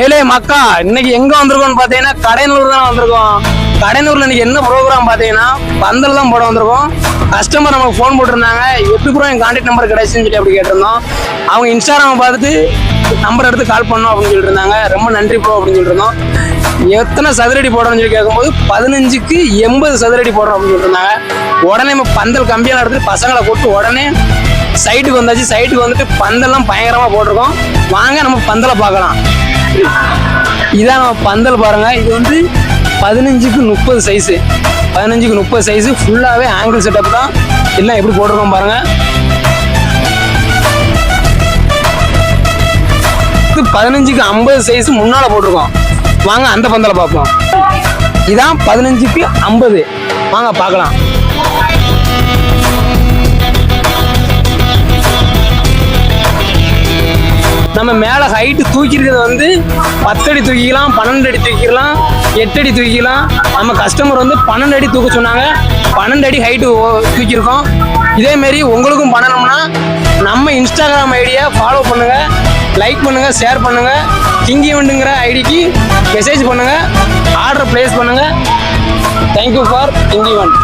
ஏலே மக்கா, இன்னைக்கு எங்க வந்திருக்கோம்னு பாத்தீங்கன்னா கடையனூர் தான் வந்திருக்கோம். கடையனூர்ல இன்னைக்கு என்ன ப்ரோக்ராம் பாத்தீங்கன்னா பந்தல் தான் போட வந்திருக்கோம். கஸ்டமர் நமக்கு ஃபோன் போட்டிருந்தாங்க, எப்படி ப்ரோ என் கான்டாக்ட் நம்பர் கிடைச்சுன்னு சொல்லி அப்படி கேட்டிருந்தோம். அவங்க இன்ஸ்டாகிராம் பார்த்துட்டு நம்பர் எடுத்து கால் பண்ணோம் அப்படின்னு சொல்லிட்டு இருந்தாங்க. ரொம்ப நன்றி ப்ரோ அப்படின்னு சொல்லிட்டு இருந்தோம். எத்தனை சதுரடி போடணும்னு சொல்லி கேட்கும்போது 15க்கு 80 சதுரடி போடுறோம் அப்படின்னு சொல்லிட்டு இருந்தாங்க. உடனே நம்ம பந்தல் கம்பியெல்லாம் எடுத்துட்டு பசங்களை கூப்பிட்டு உடனே சைட்டுக்கு வந்தாச்சு. சைட்டுக்கு வந்துட்டு பந்தல்லாம் பயங்கரமா போட்டிருக்கோம். வாங்க நம்ம பந்தலை பார்க்கலாம். இதான் நம்ம பந்தல் பாருங்க. இது வந்து 15க்கு 30 சைஸு. 15க்கு 30 சைஸு ஃபுல்லாகவே ஆங்கிள் செட்டப் தான். எல்லாம் எப்படி போட்டிருக்கோம் பாருங்க. இது 15க்கு 50 சைஸு முன்னால போட்டிருக்கோம். வாங்க அந்த பந்தலை பார்ப்போம். இதான் 15க்கு 50. வாங்க பார்க்கலாம். நம்ம மேலே ஹைட்டு தூக்கிருக்கிறது வந்து 10 அடி தூக்கிக்கலாம், 12 அடி தூக்கிக்கலாம், 8 அடி தூக்கிக்கலாம். நம்ம கஸ்டமர் வந்து 12 அடி தூக்க சொன்னாங்க. 12 அடி ஹைட்டு தூக்கியிருக்கோம். இதேமாரி உங்களுக்கும் பண்ணணும்னா நம்ம இன்ஸ்டாகிராம் ஐடியை ஃபாலோ பண்ணுங்கள், லைக் பண்ணுங்கள், ஷேர் பண்ணுங்கள். கிங் ஈவெண்ட்டுங்கிற ஐடிக்கு மெசேஜ் பண்ணுங்கள், ஆர்டர் ப்ளேஸ் பண்ணுங்கள். Thank you for king event.